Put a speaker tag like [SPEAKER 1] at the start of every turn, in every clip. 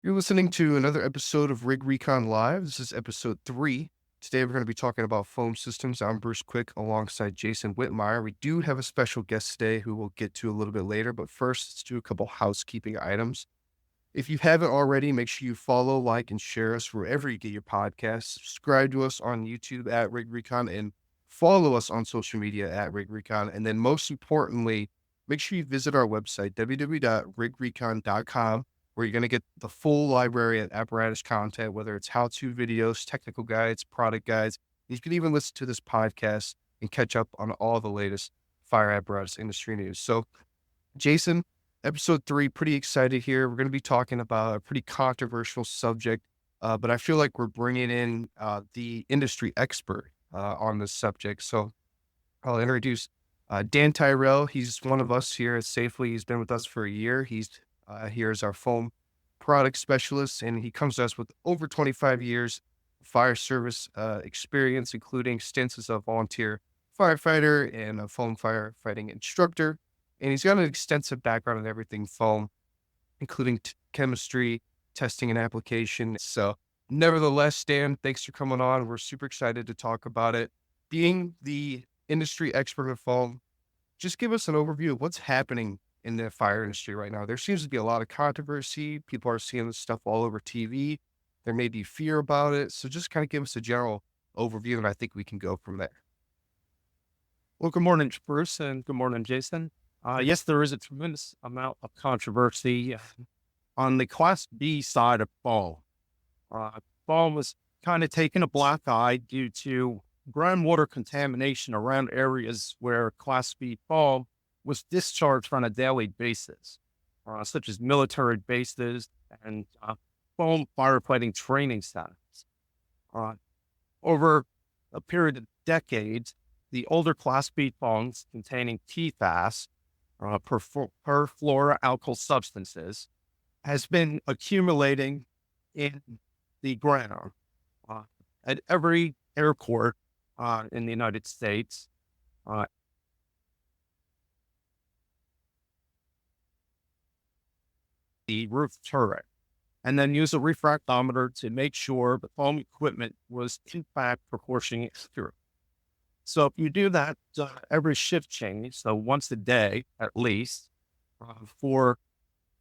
[SPEAKER 1] You're listening to another episode of Rig Recon Live. This is episode 3. Today we're going to be talking about foam systems. I'm Bruce Quick alongside Jason Witmier. We do have a special guest today who we'll get to a little bit later, but first let's do a couple housekeeping items. If you haven't already, make sure you follow, like, and share us wherever you get your podcasts. Subscribe to us on YouTube at Rig Recon and follow us on social media at Rig Recon. And then most importantly, make sure you visit our website, www.rigrecon.com, where you're going to get the full library of apparatus content, whether it's how-to videos, technical guides, product guides. You can even listen to this podcast and catch up on all the latest fire apparatus industry news. So, Jason, episode 3, pretty excited here. We're going to be talking about a pretty controversial subject, but I feel like we're bringing in the industry expert on this subject. So I'll introduce Dan Tyrrell. He's one of us here at Safely. He's been with us for a year. He's here as our foam product specialist, and he comes to us with over 25 years fire service experience, including stints as a volunteer firefighter and a foam firefighting instructor. And he's got an extensive background in everything foam, including chemistry, testing, and application. So nevertheless, Dan, thanks for coming on. We're super excited to talk about it. Being the industry expert of foam, just give us an overview of what's happening in the fire industry right now. There seems to be a lot of controversy. People are seeing this stuff all over TV. There may be fear about it. So just kind of give us a general overview, and I think we can go from there.
[SPEAKER 2] Well, good morning, Bruce, and good morning, Jason. Yes, there is a tremendous amount of controversy on the Class B side of foam. Foam was kind of taking a black eye due to groundwater contamination around areas where Class B foam was discharged on a daily basis, such as military bases and foam firefighting training centers. Over a period of decades, the older Class B foams containing PFAS, perfluoroalkyl substances, has been accumulating in the ground at every airport in the United States. The roof turret, and then use a refractometer to make sure the foam equipment was in fact proportionally accurate. So if you do that every shift change, so once a day at least, for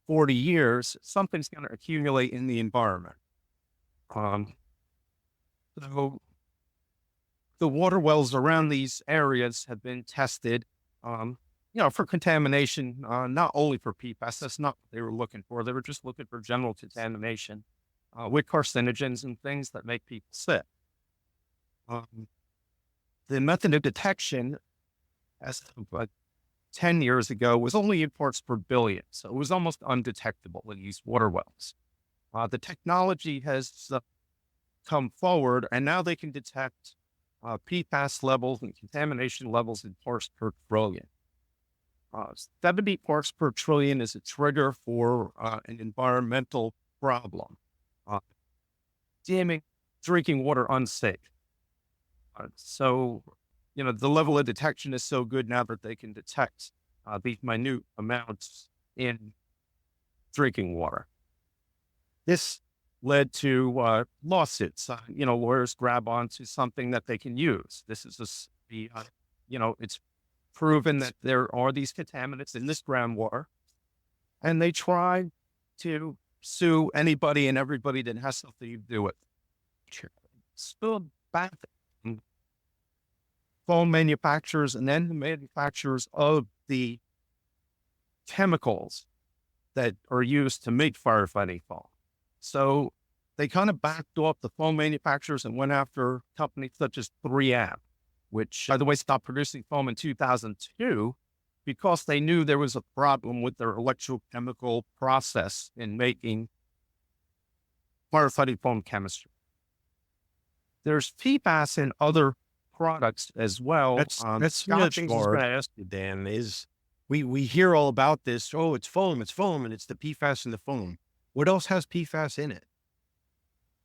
[SPEAKER 2] 40 years, something's going to accumulate in the environment. So the water wells around these areas have been tested, for contamination, not only for PFAS. That's not what they were looking for. They were just looking for general contamination with carcinogens and things that make people sick. The method of detection, as of 10 years ago, was only in parts per billion. So it was almost undetectable in these water wells. The technology has come forward, and now they can detect PFAS levels and contamination levels in parts per trillion. 70 parts per trillion is a trigger for an environmental problem, deeming drinking water unsafe. So, the level of detection is so good now that they can detect these minute amounts in drinking water. This led to lawsuits. Lawyers grab onto something that they can use. This is it's proven that there are these contaminants in this groundwater, and they try to sue anybody and everybody that has something to do with it. Still back foam manufacturers and then the manufacturers of the chemicals that are used to make firefighting foam. So they kind of backed off the foam manufacturers and went after companies such as 3M, which, by the way, stopped producing foam in 2002 because they knew there was a problem with their electrochemical process in making firefighting foam chemistry. There's PFAS in other products as well.
[SPEAKER 3] That's one of the things I was going to ask you, Dan, is we hear all about this. Oh, it's foam, and it's the PFAS in the foam. What else has PFAS in it?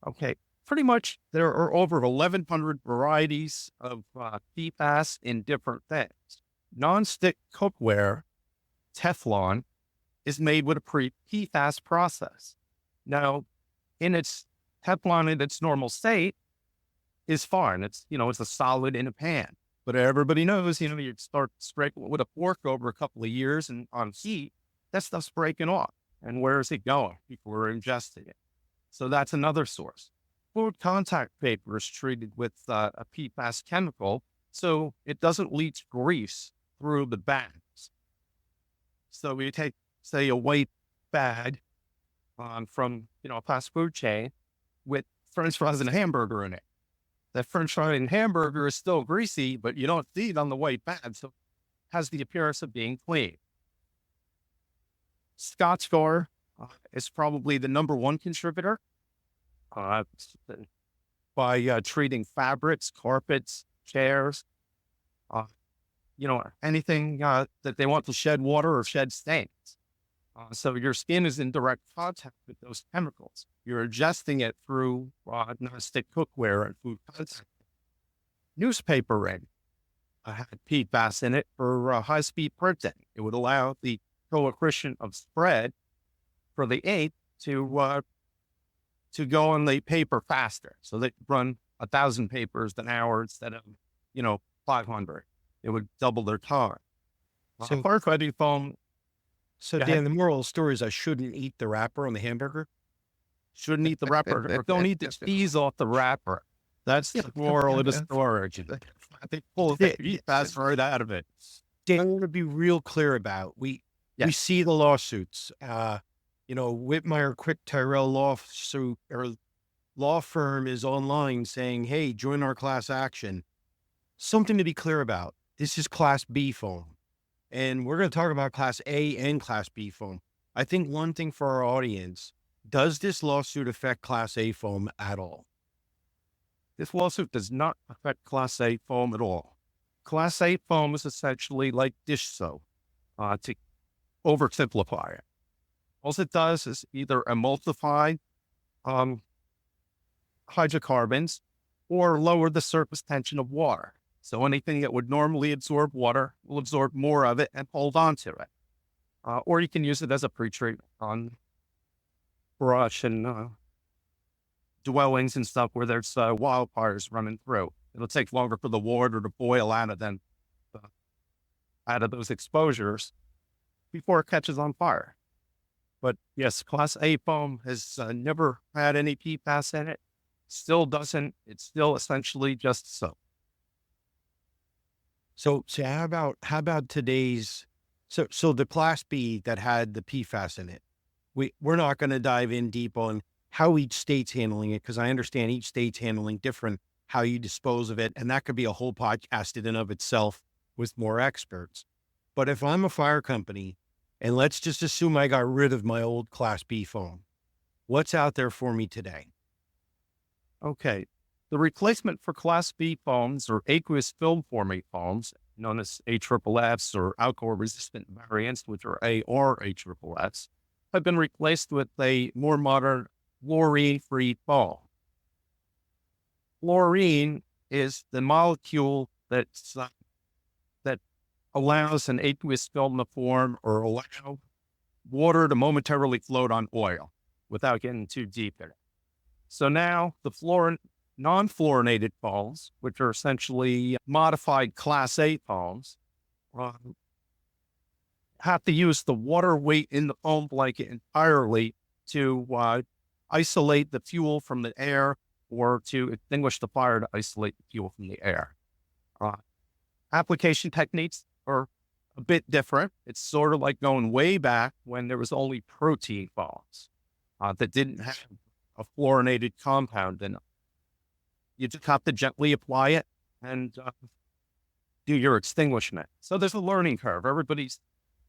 [SPEAKER 2] Okay. Pretty much there are over 1,100 varieties of PFAS in different things. Non-stick cookware, Teflon, is made with a pre-PFAS process. Now, in its Teflon in its normal state is fine. It's, it's a solid in a pan. But everybody knows, you start scraping with a fork over a couple of years and on heat, that stuff's breaking off. And where is it going? People are ingesting it. So that's another source. Food contact paper is treated with a PFAS chemical, so it doesn't leach grease through the bags. So you take, say, a white bag from, a fast food chain with French fries and a hamburger in it. That French fry and hamburger is still greasy, but you don't see it on the white bag, so it has the appearance of being clean. Scotch-Guard is probably the number one contributor by treating fabrics, carpets, chairs, anything that they want to shed water or shed stains. So your skin is in direct contact with those chemicals. You're ingesting it through non-stick cookware and food contact. Newspaper ink had PFAS in it for high-speed printing. It would allow the coefficient of spread for the ink to go on the paper faster. So they could run 1,000 papers an hour instead of, 500. It would double their time. So firefighting foam.
[SPEAKER 3] So Dan, the moral of the story is I shouldn't eat the wrapper on the hamburger.
[SPEAKER 2] Shouldn't eat the wrapper, or don't eat the cheese off the wrapper. That's the moral of the story. I think pull the PFAS right out of it.
[SPEAKER 3] Dan, I want to be real clear about we see the lawsuits. Witmier Quick Tyrrell lawsuit or law firm is online saying, "Hey, join our class action." Something to be clear about. This is Class B foam. And we're going to talk about Class A and Class B foam. I think one thing for our audience, does this lawsuit affect Class A foam at all?
[SPEAKER 2] This lawsuit does not affect Class A foam at all. Class A foam is essentially like dish soap, to oversimplify it. All it does is either emulsify hydrocarbons or lower the surface tension of water. So anything that would normally absorb water will absorb more of it and hold on to it. Or you can use it as a pre-treatment on brush and dwellings and stuff where there's wildfires running through. It'll take longer for the water to boil out of those exposures before it catches on fire. But yes, Class A foam has never had any PFAS in it. Still doesn't. It's still essentially just soap.
[SPEAKER 3] So how about today's, so the Class B that had the PFAS in it, we're not going to dive in deep on how each state's handling it, because I understand each state's handling different, how you dispose of it. And that could be a whole podcast in and of itself with more experts. But if I'm a fire company, and let's just assume I got rid of my old Class B foam, what's out there for me today?
[SPEAKER 2] Okay. The replacement for Class B foams or aqueous film forming foams, known as AFFFs or alcohol-resistant variants, which are A or AFFFs, have been replaced with a more modern fluorine-free foam. Fluorine is the molecule that allows an aqueous film to form or allow water to momentarily float on oil without getting too deep in it. So now the non-fluorinated foams, which are essentially modified Class A foams, have to use the water weight in the foam blanket entirely to isolate the fuel from the air or to extinguish the fire to isolate the fuel from the air. Application techniques are a bit different. It's sort of like going way back when there was only protein foams that didn't have a fluorinated compound in them. You just have to gently apply it and do your extinguishment. So there's a learning curve. Everybody's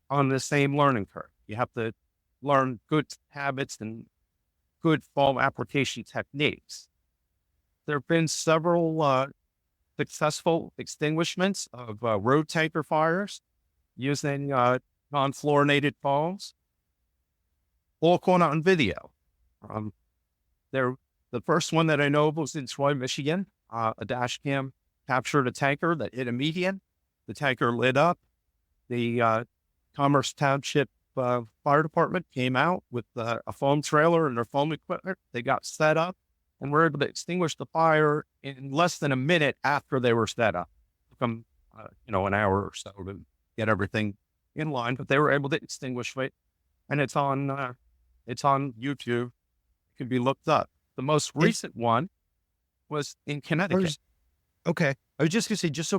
[SPEAKER 2] on the same learning curve. You have to learn good habits and good foam application techniques. There have been several successful extinguishments of road tanker fires using non-fluorinated foams, all caught on video. The first one that I know of was in Troy, Michigan. A dash cam captured a tanker that hit a median. The tanker lit up. The Commerce Township fire department came out with a foam trailer and their foam equipment. They got set up and were able to extinguish the fire in less than a minute after they were set up. It took them, an hour or so to get everything in line, but they were able to extinguish it. And it's on YouTube. It can be looked up. The most recent one was in Connecticut.
[SPEAKER 3] Okay. I was just gonna say, just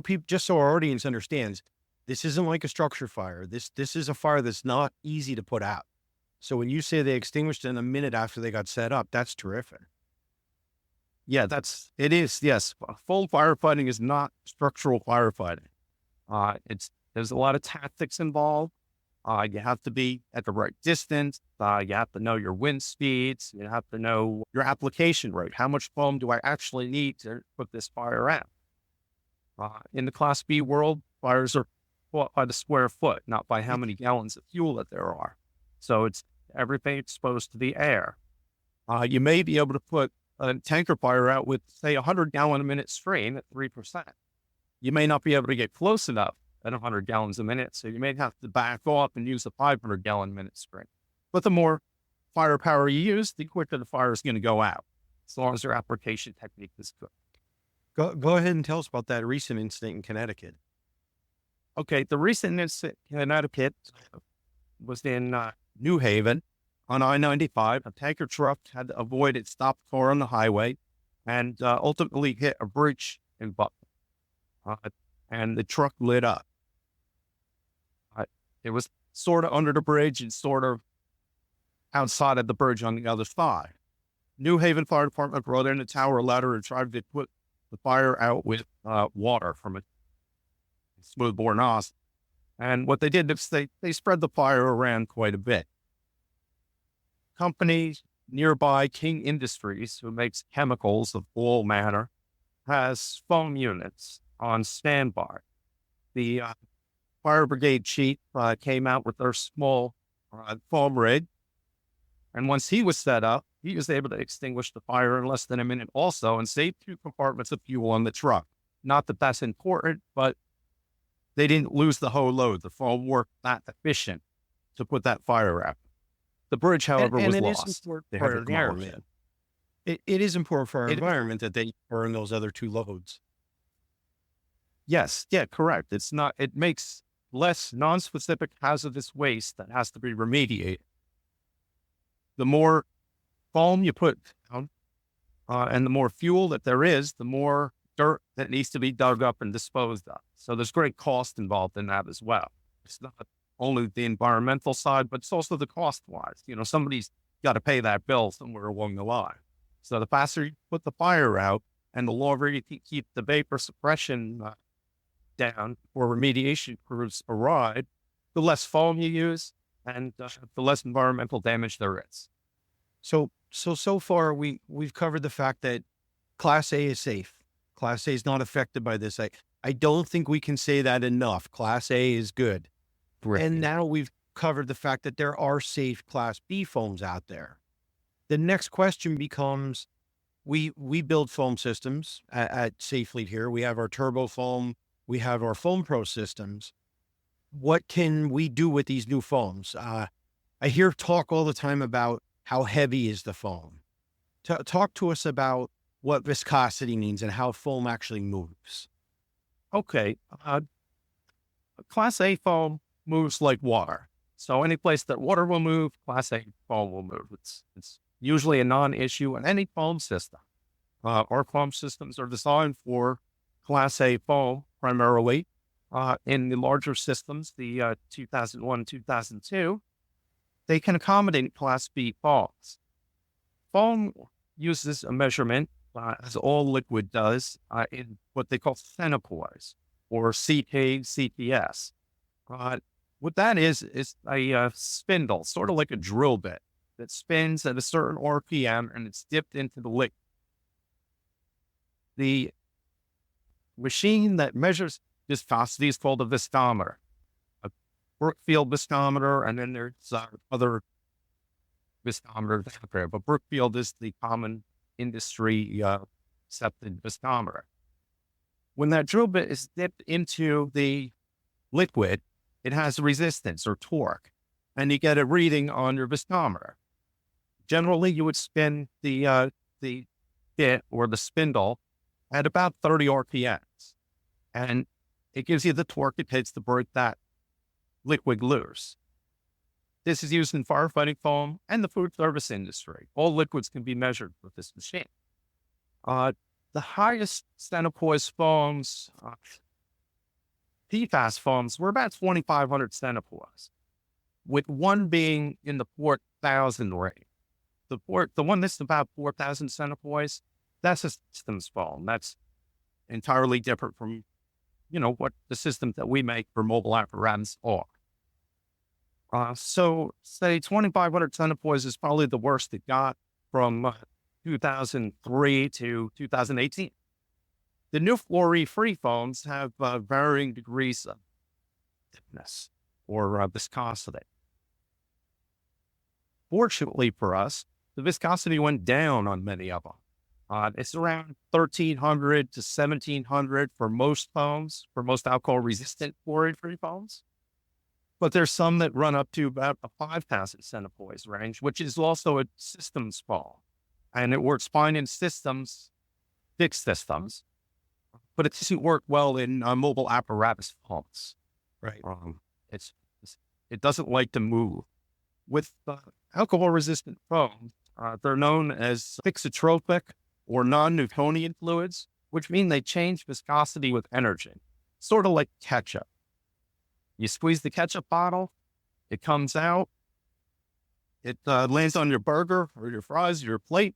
[SPEAKER 3] so our audience understands, this isn't like a structure fire. This is a fire that's not easy to put out. So when you say they extinguished it in a minute after they got set up, that's terrific.
[SPEAKER 2] Yeah, it is. Yes. Full firefighting is not structural firefighting. There's a lot of tactics involved. You have to be at the right distance. You have to know your wind speeds. You have to know your application rate. How much foam do I actually need to put this fire out? In the Class B world, fires are fought by the square foot, not by how many gallons of fuel that there are. So it's everything exposed to the air. You may be able to put a tanker fire out with, say, 100-gallon-a-minute strain at 3%. You may not be able to get close enough at 100 gallons a minute, so you may have to back off and use a 500-gallon-a-minute strain. But the more firepower you use, the quicker the fire is going to go out, as long as your application technique is good.
[SPEAKER 3] Go ahead and tell us about that recent incident in Connecticut.
[SPEAKER 2] Okay, the recent incident in Connecticut was in New Haven on I-95. A tanker truck had to avoid its stopped car on the highway and ultimately hit a bridge in Butler. And the truck lit up. It was sort of under the bridge and sort of outside of the bridge on the other side. New Haven Fire Department brought in a tower ladder and tried to put the fire out with water from a smoothbore nozzle. And what they did is they spread the fire around quite a bit. Companies nearby, King Industries, who makes chemicals of all manner, has foam units on standby. The fire brigade chief came out with their small foam rig. And once he was set up, he was able to extinguish the fire in less than a minute also and save 2 compartments of fuel on the truck. Not that that's important, but they didn't lose the whole load. The foam worked that efficient to put that fire out. The bridge, however, was lost. They had to demolish it.
[SPEAKER 3] It is important for our environment that they burn those other 2 loads.
[SPEAKER 2] Yes. Yeah, correct. It makes less non-specific hazardous waste that has to be remediated. The more foam you put down, and the more fuel that there is, the more dirt that needs to be dug up and disposed of. So there's great cost involved in that as well. It's not only the environmental side, but it's also the cost-wise. Somebody's got to pay that bill somewhere along the line. So the faster you put the fire out and the longer you keep the vapor suppression down or remediation crews arrive, the less foam you use and the less environmental damage there is.
[SPEAKER 3] So far we've covered the fact that Class A is safe. Class A is not affected by this. I don't think we can say that enough. Class A is good. Right. And now we've covered the fact that there are safe Class B foams out there. The next question becomes, we build foam systems at Safe Fleet here. We have our turbo foam. We have our Foam Pro systems. What can we do with these new foams? I hear talk all the time about how heavy is the foam. Talk to us about what viscosity means and how foam actually moves.
[SPEAKER 2] Okay. Class A foam moves like water. So any place that water will move, Class A foam will move. It's usually a non-issue in any foam system. Our foam systems are designed for Class A foam primarily. In the larger systems, the 2001, 2002, they can accommodate Class B foams. Foam uses a measurement, as all liquid does, in what they call centipoise, or CT, CTS. What that is a spindle, sort of like a drill bit, that spins at a certain RPM and it's dipped into the liquid. The machine that measures viscosity is called a viscometer, a Brookfield viscometer, and then there's other viscometers out there, but Brookfield is the common industry accepted viscometer. When that drill bit is dipped into the liquid, it has resistance or torque. and you get a reading on your viscometer. Generally, you would spin the bit or the spindle at about 30 RPMs, and it gives you the torque it takes to break that liquid loose. This is used in firefighting foam and the food service industry. All liquids can be measured with this machine. The highest centipoise foams, PFAS foams, were about 2,500 centipoise, with one being in the 4,000 range. The one that's about 4,000 centipoise, that's a systems foam. That's entirely different from, what the systems that we make for mobile apparatus are. So say 2,500 centipoise is probably the worst it got from 2003 to 2018. The new fluorine-free foams have varying degrees of thickness or viscosity. Fortunately for us, the viscosity went down on many of them. It's around 1,300 to 1,700 for most foams, for most alcohol-resistant fluorine-free foams. But there's some that run up to about a 5,000 centipoise range, which is also a systems foam. And it works fine in fixed systems, but it doesn't work well in mobile apparatus foams.
[SPEAKER 3] Right.
[SPEAKER 2] It doesn't like to move. With alcohol-resistant foams, they're known as thixotropic or non-Newtonian fluids, which mean they change viscosity with energy, sort of like ketchup. You squeeze the ketchup bottle, it comes out, it lands on your burger or your fries or your plate,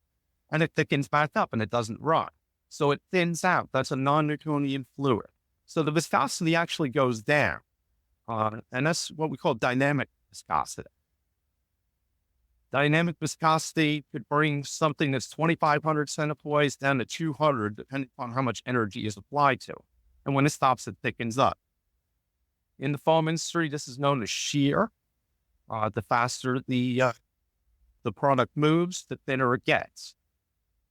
[SPEAKER 2] and it thickens back up and it doesn't run. So it thins out. That's a non-Newtonian fluid. So the viscosity actually goes down. And that's what we call dynamic viscosity. Dynamic viscosity could bring something that's 2,500 centipoise down to 200, depending on how much energy is applied to. And when it stops, it thickens up. In the foam industry, this is known as shear. The faster the product moves, the thinner it gets.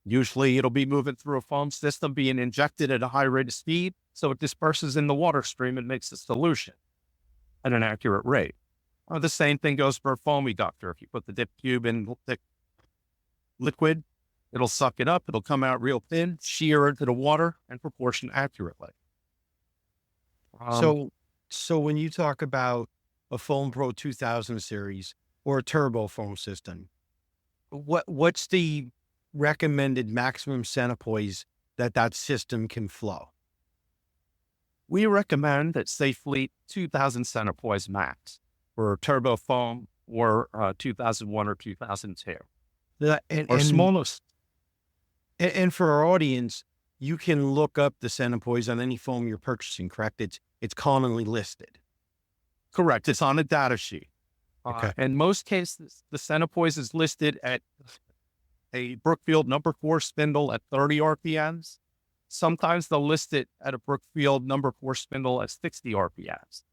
[SPEAKER 2] Usually it'll be moving through a foam system being injected at a high rate of speed, so it disperses in the water stream and makes a solution at an accurate rate. The same thing goes for a foam eductor. If you put the dip cube in thick liquid, it'll suck it up, it'll come out real thin, shear into the water, and proportion accurately.
[SPEAKER 3] So when you talk about a Foam Pro 2000 series or a turbo foam system, what's the recommended maximum centipoise that system can flow?
[SPEAKER 2] We recommend that safely 2,000 centipoise max for turbo foam or 2001 or 2002. Or smallest.
[SPEAKER 3] And for our audience, you can look up the centipoise on any foam you're purchasing, correct? It's commonly listed.
[SPEAKER 2] Correct. It's on a data sheet.
[SPEAKER 3] Okay.
[SPEAKER 2] In most cases, the centipoise is listed at a Brookfield number 4 spindle at 30 RPMs. Sometimes they'll list it at a Brookfield number 4 spindle at 60 RPMs.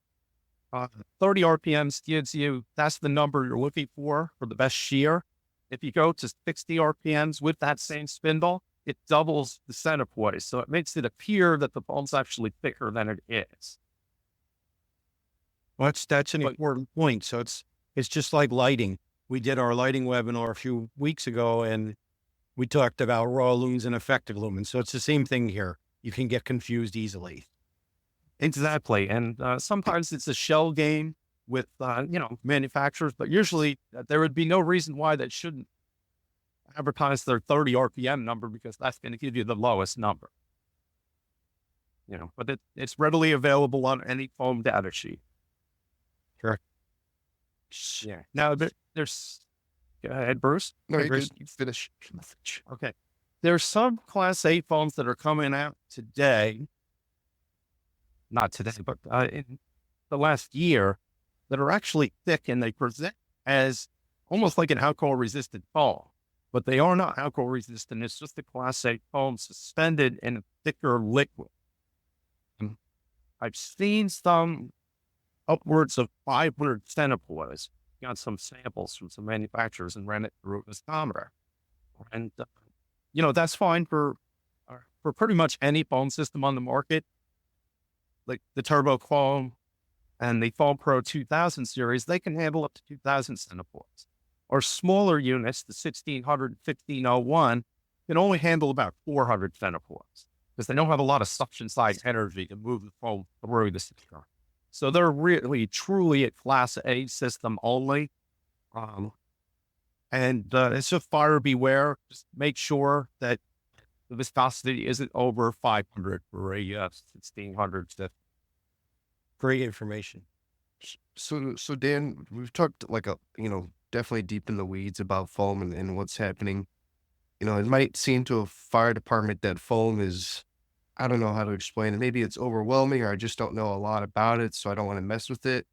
[SPEAKER 2] 30 RPMs gives you, that's the number you're looking for the best shear. If you go to 60 RPMs with that same spindle, it doubles the centipoise. So it makes it appear that the foam's actually thicker than it is.
[SPEAKER 3] Well, that's an important point. So it's just like lighting. We did our lighting webinar a few weeks ago, and we talked about raw lumens and effective lumens. So it's the same thing here. You can get confused easily.
[SPEAKER 2] Exactly. And sometimes it's a shell game with, manufacturers, but usually there would be no reason why that shouldn't advertise their 30 RPM number, because that's going to give you the lowest number. But it's readily available on any foam data sheet.
[SPEAKER 3] Sure.
[SPEAKER 2] Yeah. Now there's, go ahead, Bruce.
[SPEAKER 1] No, you finish.
[SPEAKER 2] Okay. There's some Class A foams that are coming out today, not today, but in the last year, that are actually thick, and they present as almost like an alcohol-resistant foam, but they are not alcohol-resistant. It's just a Class A foam suspended in a thicker liquid. I've seen some upwards of 500 centipoise. Got some samples from some manufacturers and ran it through a viscometer. And, that's fine for pretty much any foam system on the market, like the turbo foam And the Foam Pro 2000 series, they can handle up to 2,000 centipoise. Or smaller units, the 1600 and 1501, can only handle about 400 centipoise because they don't have a lot of suction side energy to move the foam through the system. So they're really, truly a Class A system only. It's just fire beware. Just make sure that the viscosity isn't over 500 for a 1600.
[SPEAKER 3] Great information.
[SPEAKER 1] So Dan, we've talked like definitely deep in the weeds about foam and what's happening. It might seem to a fire department that foam is, I don't know how to explain it. Maybe it's overwhelming, or I just don't know a lot about it, so I don't want to mess with it.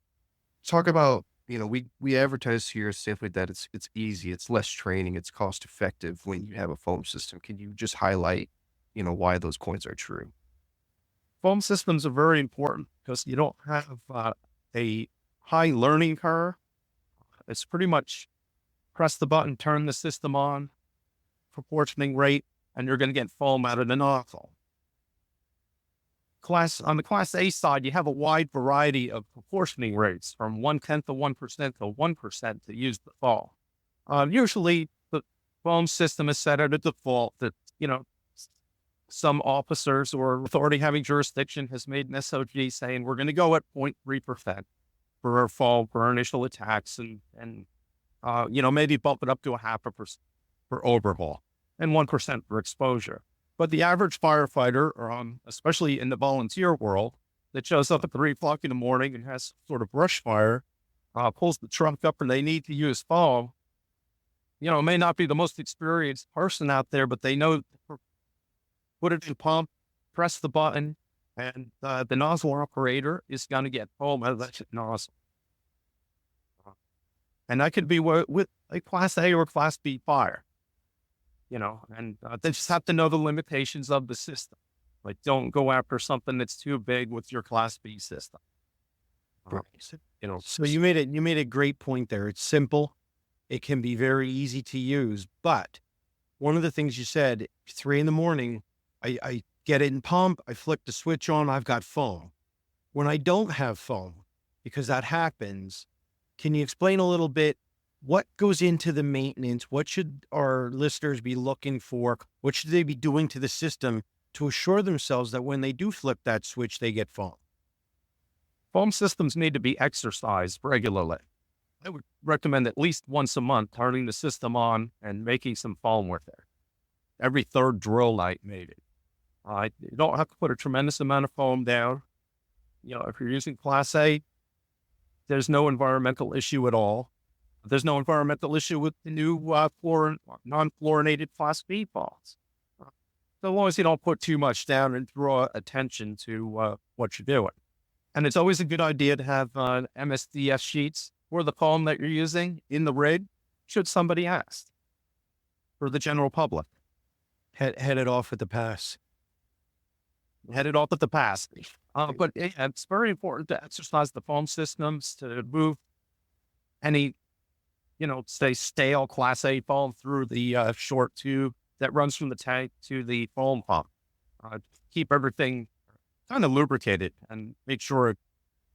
[SPEAKER 1] Talk about, we advertise here simply that it's easy, it's less training, it's cost effective when you have a foam system. Can you just highlight, why those points are true?
[SPEAKER 2] Foam systems are very important because you don't have a high learning curve. It's pretty much press the button, turn the system on, proportioning rate, and you're going to get foam out of the nozzle. On the Class A side, you have a wide variety of proportioning rates from 1/10 of 1% to 1% to use the foam. Usually, the foam system is set at a default that, some officers or authority having jurisdiction has made an SOG saying we're going to go at 0.3% for our foam for our initial attacks and maybe bump it up to 0.5% for overhaul and 1% for exposure. But the average firefighter, especially in the volunteer world, that shows up at 3 o'clock in the morning and has sort of brush fire, pulls the truck up and they need to use foam, may not be the most experienced person out there, but they know put it in pump, press the button, and the nozzle operator is going to get foam out of that nozzle. And that could be with a Class A or Class B fire, and they just have to know the limitations of the system. Like, don't go after something that's too big with your Class B system.
[SPEAKER 3] So you made a great point there. It's simple. It can be very easy to use, but one of the things you said, 3 a.m, I get it in pump, I flick the switch on, I've got foam. When I don't have foam, because that happens, can you explain a little bit what goes into the maintenance? What should our listeners be looking for? What should they be doing to the system to assure themselves that when they do flip that switch, they get foam?
[SPEAKER 2] Foam systems need to be exercised regularly. I would recommend at least once a month turning the system on and making some foam with it. Every third drill night, maybe. You don't have to put a tremendous amount of foam down. If you're using Class A, there's no environmental issue at all. There's no environmental issue with the new non-fluorinated Class B foams. So long as you don't put too much down and draw attention to what you're doing. And it's always a good idea to have MSDF sheets for the foam that you're using in the rig, should somebody ask, for the general public.
[SPEAKER 3] Headed off at the pass.
[SPEAKER 2] Headed off at the pass. But it's very important to exercise the foam systems to move any, say, stale Class A foam through the short tube that runs from the tank to the foam pump. Keep everything kind of lubricated and make sure it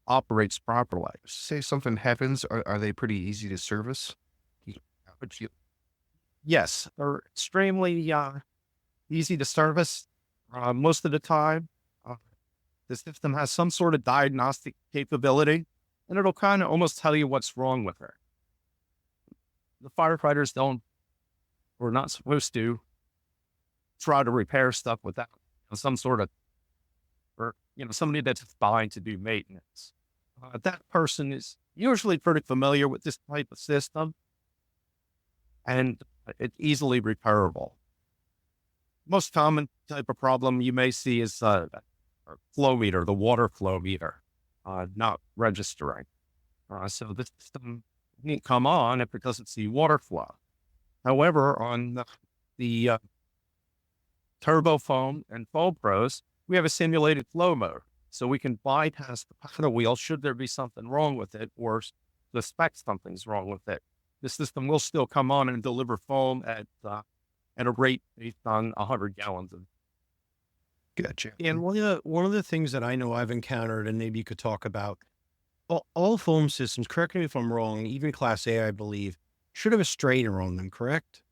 [SPEAKER 2] operates properly.
[SPEAKER 1] Say something happens, are they pretty easy to service?
[SPEAKER 2] Yes, they're extremely easy to service. Most of the time, the system has some sort of diagnostic capability, and it'll kind of almost tell you what's wrong with it. The firefighters don't, or not supposed to, try to repair stuff without some sort of, or somebody that's assigned to do maintenance. That person is usually pretty familiar with this type of system, and it's easily repairable. Most common type of problem you may see is flow meter, the water flow meter, not registering. So the system won't come on if it doesn't see water flow. However, on the turbo foam and foam pros, we have a simulated flow mode. So we can bypass the paddle wheel should there be something wrong with it or suspect something's wrong with it. The system will still come on and deliver foam at a rate based on 100 gallons of.
[SPEAKER 1] Gotcha.
[SPEAKER 3] And one of the things that I know I've encountered, and maybe you could talk about, all foam systems, correct me if I'm wrong, even Class A, I believe, should have a strainer on them, correct?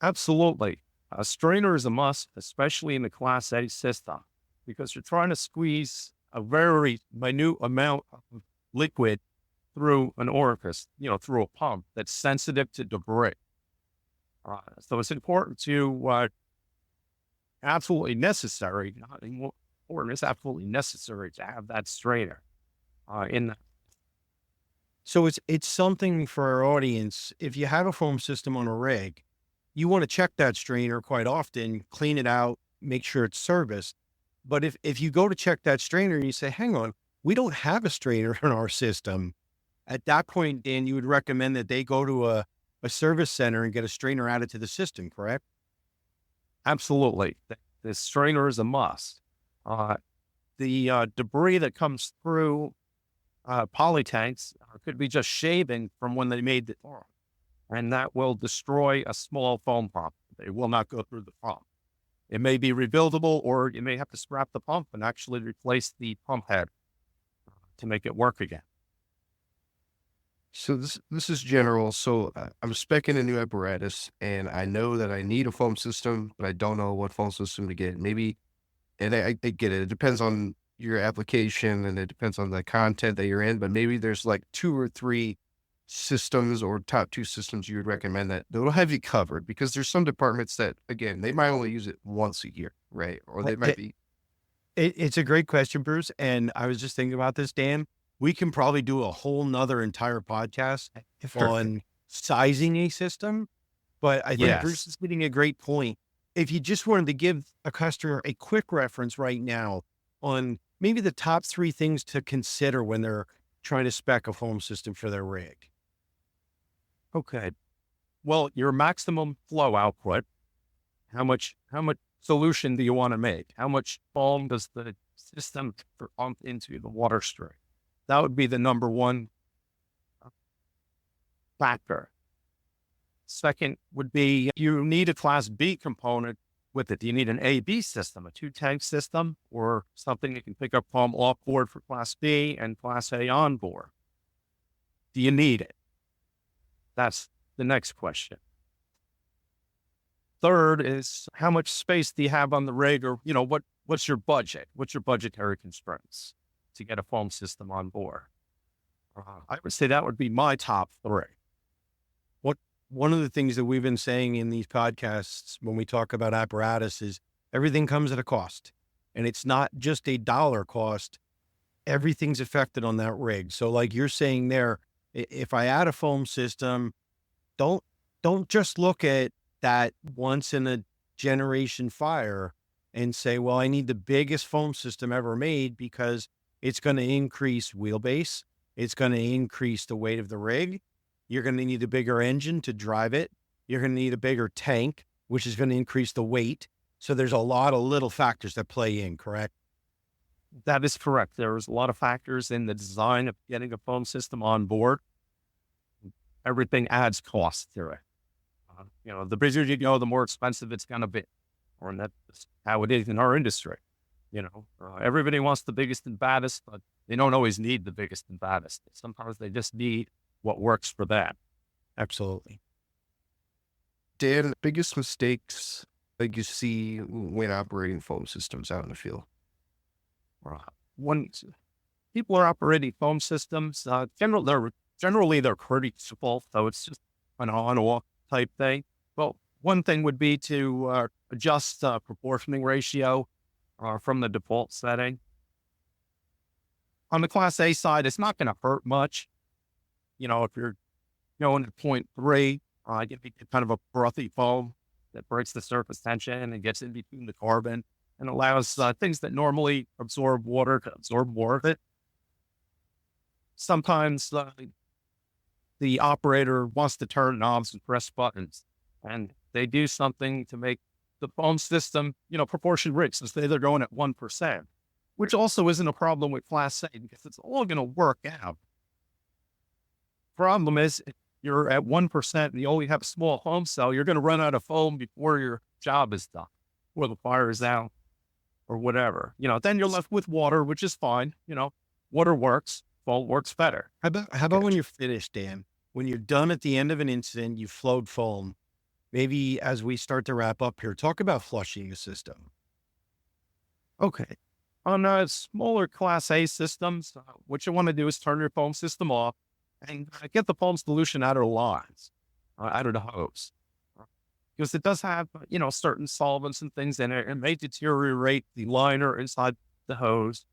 [SPEAKER 2] Absolutely. A strainer is a must, especially in the Class A system, because you're trying to squeeze a very minute amount of liquid through an orifice, through a pump that's sensitive to debris. So it's important to absolutely necessary, not important, it's absolutely necessary to have that strainer in the
[SPEAKER 3] So it's something for our audience. If you have a foam system on a rig, you want to check that strainer quite often, clean it out, make sure it's serviced. But if you go to check that strainer and you say, hang on, we don't have a strainer in our system, at that point, Dan, you would recommend that they go to a service center and get a strainer added to the system, correct?
[SPEAKER 2] absolutely. The strainer is a must. The debris that comes through poly tanks could be just shaving from when they made the foam, and that will destroy a small foam pump. They will not go through the pump. It may be rebuildable, or you may have to scrap the pump and actually replace the pump head to make it work again.
[SPEAKER 1] So this is general. So I'm speccing a new apparatus, and I know that I need a foam system, but I don't know what foam system to get. Maybe, and I get it. It depends on your application, and it depends on the content that you're in. But maybe there's like 2 or 3 systems or top 2 systems you would recommend that will have you covered. Because there's some departments that, again, they might only use it once a year, right? Or they might be.
[SPEAKER 3] It's a great question, Bruce. And I was just thinking about this, Dan. We can probably do a whole nother entire podcast on sizing a system. But I think Bruce is getting a great point. If you just wanted to give a customer a quick reference right now on maybe the top 3 things to consider when they're trying to spec a foam system for their rig.
[SPEAKER 2] Okay. Well, your maximum flow output, how much solution do you want to make? How much foam does the system pump into the water stream? That would be the number one factor. Second would be you need a Class B component with it. Do you need an A-B system, a 2-tank system, or something that can pick up foam off board for Class B and Class A on board? Do you need it? That's the next question. Third is how much space do you have on the rig, or what's your budget? What's your budgetary constraints to get a foam system on board? I would say that would be my top 3.
[SPEAKER 3] One of the things that we've been saying in these podcasts when we talk about apparatus is everything comes at a cost, and it's not just a dollar cost. Everything's affected on that rig. So like you're saying there, if I add a foam system, don't just look at that once in a generation fire and say, well, I need the biggest foam system ever made because it's going to increase wheelbase. It's going to increase the weight of the rig. You're going to need a bigger engine to drive it. You're going to need a bigger tank, which is going to increase the weight. So there's a lot of little factors that play in, correct?
[SPEAKER 2] That is correct. There's a lot of factors in the design of getting a foam system on board. Everything adds cost to it. The bigger you go, the more expensive it's going to be. Or that's how it is in our industry. Everybody wants the biggest and baddest, but they don't always need the biggest and baddest. Sometimes they just need what works for them.
[SPEAKER 3] Absolutely.
[SPEAKER 1] Dan, biggest mistakes that you see when operating foam systems out in the field?
[SPEAKER 2] When people are operating foam systems, generally they're pretty simple, so it's just an on-off type thing. Well, one thing would be to adjust proportioning ratio from the default setting. On the Class A side, it's not going to hurt much. If you're going to 0.3, you get kind of a brothy foam that breaks the surface tension and gets in between the carbon and allows things that normally absorb water to absorb more of it. Sometimes the operator wants to turn knobs and press buttons, and they do something to make the foam system, proportion rich. So say they're going at 1%, which also isn't a problem with Class A because it's all going to work out. Problem is, if you're at 1% and you only have a small foam cell, you're going to run out of foam before your job is done, or the fire is out, or whatever. Then you're left with water, which is fine. water works, foam works better.
[SPEAKER 3] How about when you're finished, Dan? When you're done at the end of an incident, you flowed foam. Maybe as we start to wrap up here, talk about flushing the system.
[SPEAKER 2] Okay. On smaller Class A systems, what you want to do is turn your foam system off and get the foam solution out of the lines, out of the hose. Because it does have, certain solvents and things in it. It may deteriorate the liner inside the hose,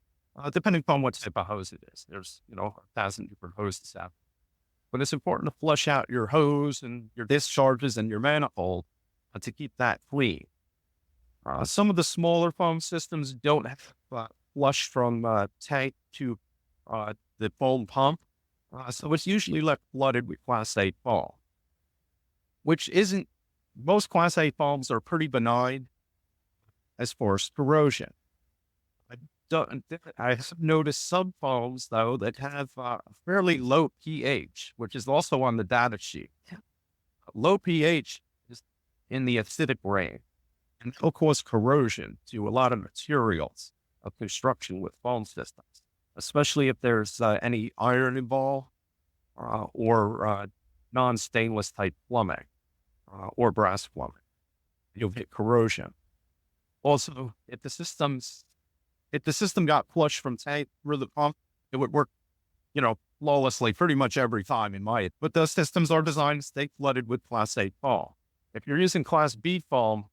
[SPEAKER 2] depending upon what type of hose it is. There's, 1,000 different hoses out. But it's important to flush out your hose and your discharges and your manifold to keep that clean. Some of the smaller foam systems don't have flush from tank to the foam pump. So it's usually left flooded with Class A foam, which isn't, most Class A foams are pretty benign as far as corrosion. I have noticed some foams, though, that have a fairly low pH, which is also on the data sheet. Low pH is in the acidic range, and it'll cause corrosion to a lot of materials of construction with foam systems, especially if there's any iron involved or non-stainless type plumbing or brass plumbing. You'll get corrosion. Also, if the system got flushed from tank through the pump, it would work, flawlessly pretty much every time in my. But those systems are designed to stay flooded with Class A foam. If you're using Class B foam,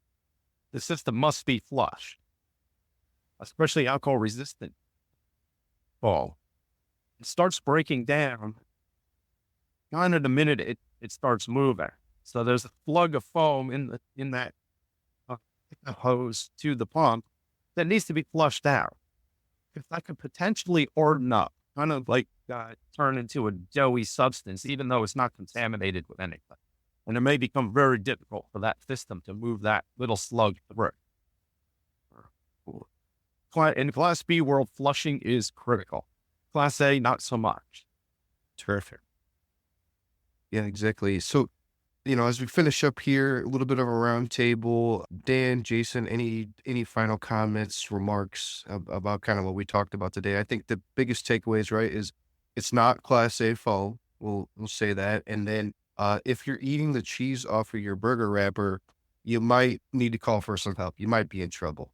[SPEAKER 2] the system must be flushed, especially alcohol resistant foam. It starts breaking down kind of the minute it starts moving. So there's a plug of foam in that hose to the pump that needs to be flushed out, because that could potentially harden up, kind of like turn into a doughy substance, even though it's not contaminated with anything. And it may become very difficult for that system to move that little slug through. In Class B world, flushing is critical. Class A, not so much.
[SPEAKER 3] Terrific.
[SPEAKER 1] Yeah, exactly. So, as we finish up here, a little bit of a round table. Dan, Jason, any final comments, remarks about kind of what we talked about today? I think the biggest takeaways, right, is it's not Class A foam. We'll say that. And then if you're eating the cheese off of your burger wrapper, you might need to call for some help. You might be in trouble.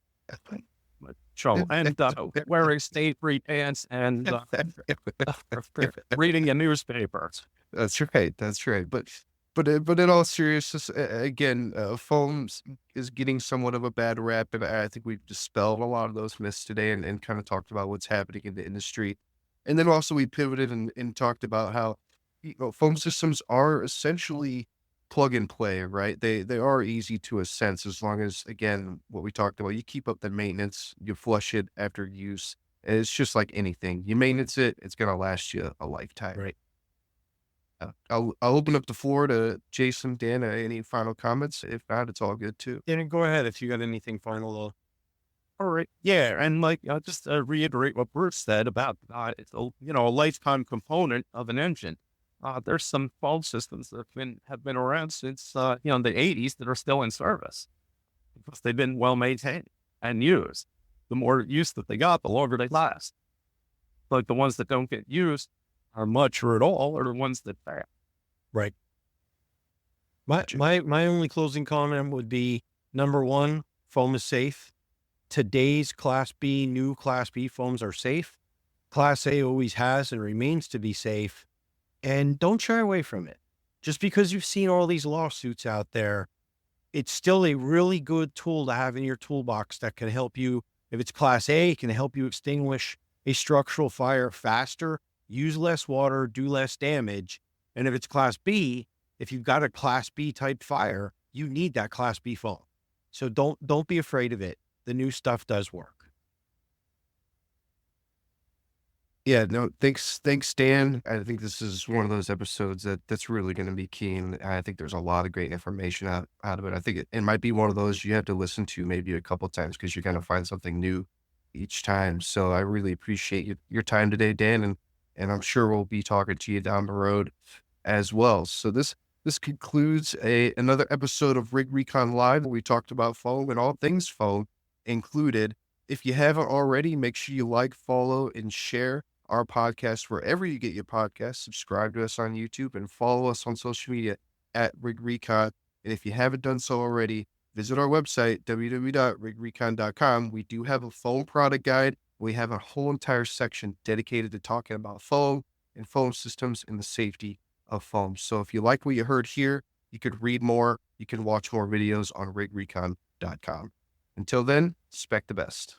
[SPEAKER 2] Trouble. And wearing stain-free pants and reading a newspaper.
[SPEAKER 1] That's right. That's right. But in all seriousness, again, foam is getting somewhat of a bad rap, and I think we've dispelled a lot of those myths today and kind of talked about what's happening in the industry. And then also we pivoted and talked about how foam systems are essentially plug and play, right? They are easy to a sense, as long as, again, what we talked about, you keep up the maintenance, you flush it after use. And it's just like anything. You maintenance it, it's going to last you a lifetime.
[SPEAKER 3] Right.
[SPEAKER 1] I'll open up the floor to Jason, Dan. Any final comments? If not, it's all good too.
[SPEAKER 3] Dan, go ahead if you got anything final.
[SPEAKER 2] All right. Yeah. And just reiterate what Bruce said about it's a lifetime component of an engine. There's some foam systems that have been around since the 80s that are still in service because they've been well maintained and used. The more use that they got, the longer they last. Like the ones that don't get used are much or at all are the ones that fail.
[SPEAKER 3] Right. My only closing comment would be, number one, foam is safe. Today's new Class B foams are safe. Class A always has and remains to be safe. And don't shy away from it. Just because you've seen all these lawsuits out there, it's still a really good tool to have in your toolbox that can help you. If it's Class A, it can help you extinguish a structural fire faster, use less water, do less damage. And if it's Class B, if you've got a Class B type fire, you need that Class B foam. So don't be afraid of it. The new stuff does work.
[SPEAKER 1] Yeah, no, thanks, Dan. I think this is one of those episodes that's really going to be key, and I think there's a lot of great information out of it. I think it might be one of those you have to listen to maybe a couple times because you're going to find something new each time. So I really appreciate your time today, Dan, and I'm sure we'll be talking to you down the road as well. So this concludes another episode of Rig Recon Live, where we talked about foam and all things foam included. If you haven't already, make sure you like, follow, and share our podcast wherever you get your podcasts. Subscribe to us on YouTube and follow us on social media at Rig Recon. And if you haven't done so already, visit our website, www.rigrecon.com. We do have a foam product guide. We have a whole entire section dedicated to talking about foam and foam systems and the safety of foam. So if you like what you heard here, you could read more, you can watch more videos on rigrecon.com. Until then, expect the best.